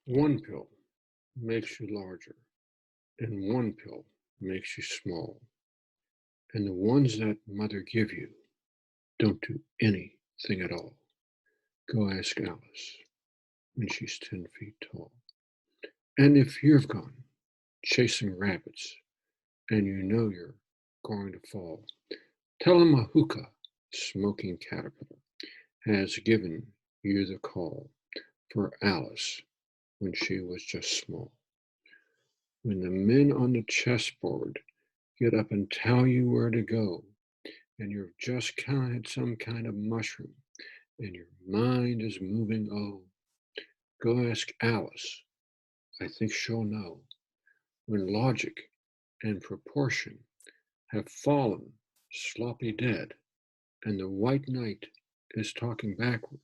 One pill makes you larger, and one pill makes you small. And the ones that mother give you don't do anything at all. Go ask Alice when she's 10 feet tall. And if you've gone chasing rabbits and you know you're going to fall, tell him a hookah smoking caterpillar has given you the call for Alice when she was just small. When the men on the chessboard get up and tell you where to go, and you've just counted some kind of mushroom, and your mind is moving, oh, go ask Alice. I think she'll know. When logic and proportion have fallen sloppy dead, and the white knight is talking backwards,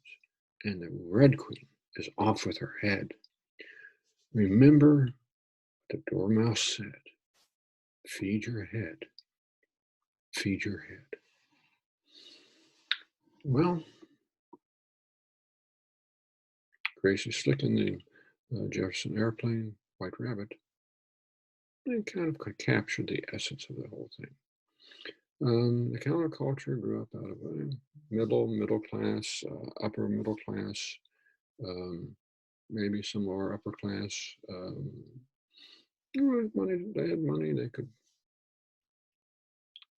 and the red queen is off with her head. Remember the dormouse said, feed your head, feed your head. Well, Gracie Slick in the Jefferson Airplane, White Rabbit, they kind of captured the essence of the whole thing. The counterculture grew up out of a middle class, upper middle class, um, maybe some lower upper class. Money, they had money, they could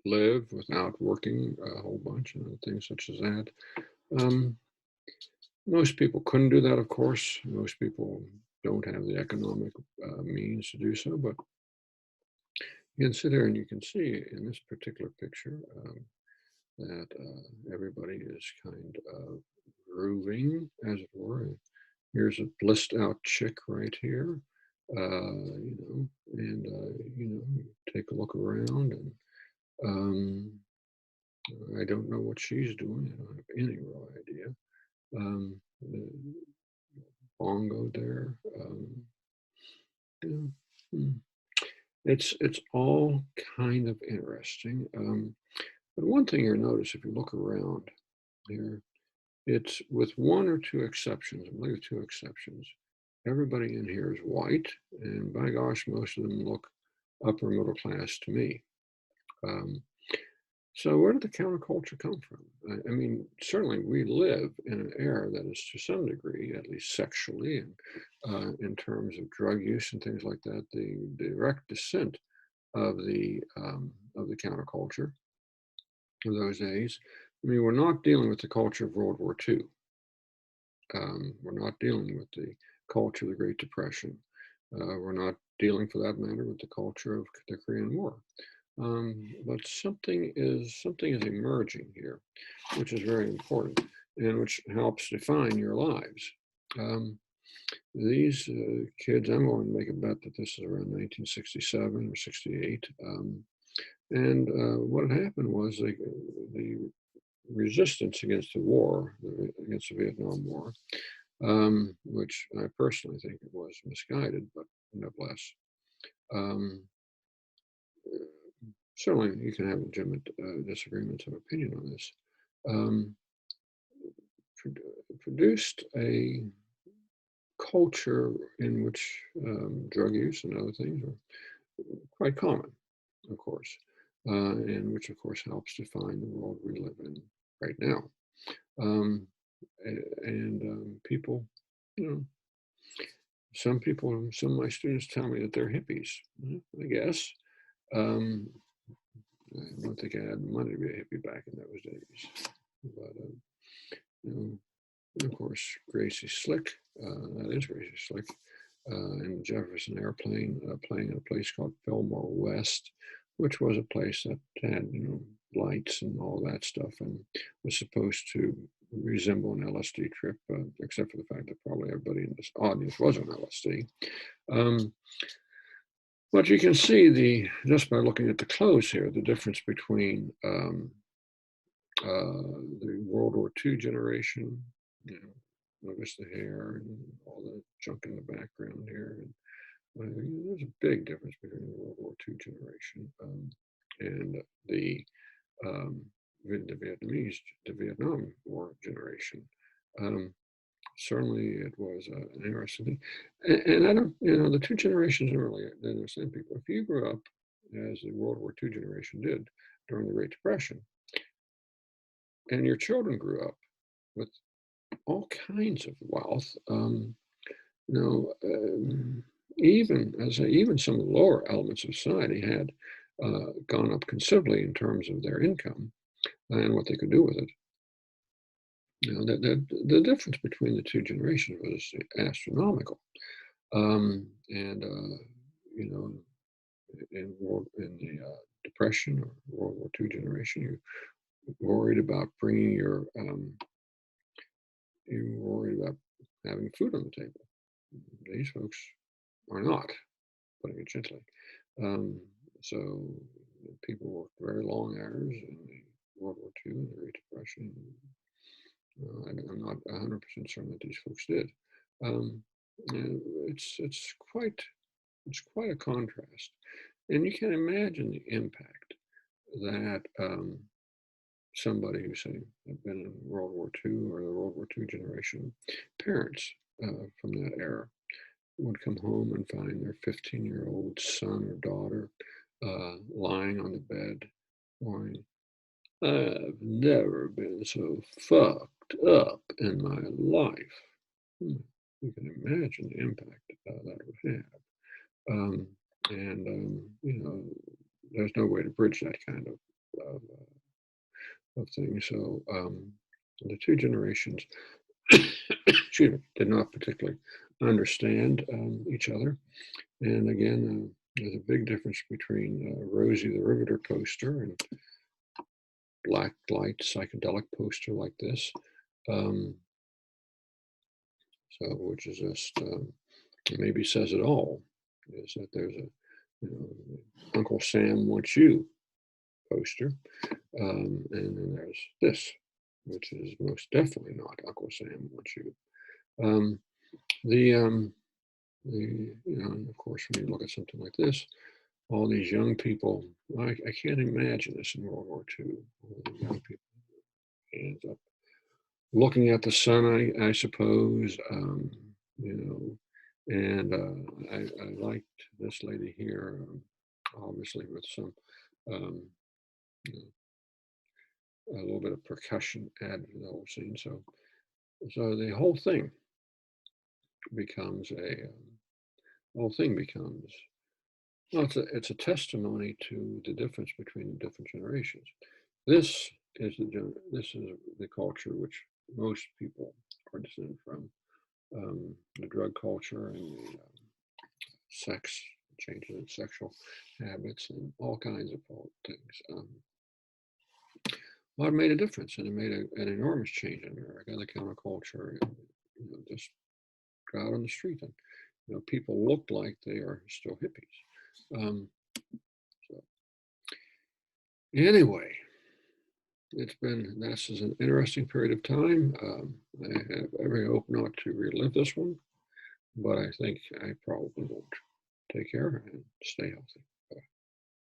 live without working a whole bunch, things such as that. Um, Most people couldn't do that, of course. Most people don't have the economic means to do so, but you can sit there and you can see in this particular picture that everybody is kind of grooving, as it were. Here's a blissed out chick right here, take a look around, and um, I don't know what she's doing. I don't have any real idea. The bongo there. Yeah. Hmm. It's all kind of interesting. But one thing you'll notice if you look around here, it's with one or two exceptions, I believe two exceptions. Everybody in here is white, and by gosh, most of them look upper middle class to me. Um, so where did the counterculture come from? I mean, certainly we live in an era that is to some degree, at least sexually and in terms of drug use and things like that, the direct descent of the counterculture of those days. I mean, we're not dealing with the culture of World War II. We're not dealing with the culture of the Great Depression. We're not dealing, for that matter, with the culture of the Korean War. But something is emerging here, which is very important and which helps define your lives. Um, these kids, I'm going to make a bet that this is around 1967 or 68. And what had happened was the resistance against the war, against the Vietnam War, which I personally think it was misguided, but nevertheless. Um, Certainly, you can have legitimate disagreements of opinion on this. Um, Produced a culture in which drug use and other things are quite common, of course, and which, of course, helps define the world we live in right now. Um, People, you know, some of my students tell me that they're hippies. I guess. Um, I don't think I had money to be a hippie back in those days. But, you know, and of course, Gracie Slick, that is Gracie Slick, in the Jefferson Airplane, playing in a place called Fillmore West, which was a place that had, lights and all that stuff and was supposed to resemble an LSD trip, except for the fact that probably everybody in this audience was on LSD. Um, but you can see just by looking at the clothes here, the difference between the World War II generation, you notice the hair and all the junk in the background here. And there's a big difference between the World War II generation and the um, the Vietnam War generation. Um, certainly it was an interesting thing. And I don't, the two generations are really they're the same people. If you grew up as the World War II generation did during the Great Depression, and your children grew up with all kinds of wealth, you know, even some of the lower elements of society had gone up considerably in terms of their income and what they could do with it. The difference between the two generations was astronomical. And you know, in the Depression or World War II generation, you worried about you worried about having food on the table. These folks are not, putting it gently. Um, so people worked very long hours in the World War II and the Great Depression. I'm not 100% certain that these folks did. Um, and it's quite a contrast, and you can imagine the impact that somebody who say had been in World War II or the World War II generation parents from that era would come home and find their 15-year-old son or daughter lying on the bed going, "I've never been so fucked up in my life." Hmm, you can imagine the impact that would have. Um, and, there's no way to bridge that kind of thing. So the two generations, excuse me, did not particularly understand each other. And again, there's a big difference between Rosie the Riveter poster and black light psychedelic poster like this. Um, so, which is just maybe says it all. Is that there's a Uncle Sam wants you poster, and then there's this, which is most definitely not Uncle Sam wants you. Um, the and of course, when you look at something like this, all these young people, I can't imagine this in World War II. All the young people, hands up, looking at the sun, I suppose, you know, and I liked this lady here, obviously with some, um, you a little bit of percussion added to the whole scene. So the whole thing becomes well, it's a testimony to the difference between the different generations. This is the culture which most people are descended from, the drug culture and the sex changes in sexual habits and all kinds of things. Well, it made a difference, and it made an enormous change in America. The counterculture, just go out on the street, and people looked like they are still hippies. So anyway, this is an interesting period of time. I have every hope not to relive this one, but I think I probably won't. Take care and stay healthy.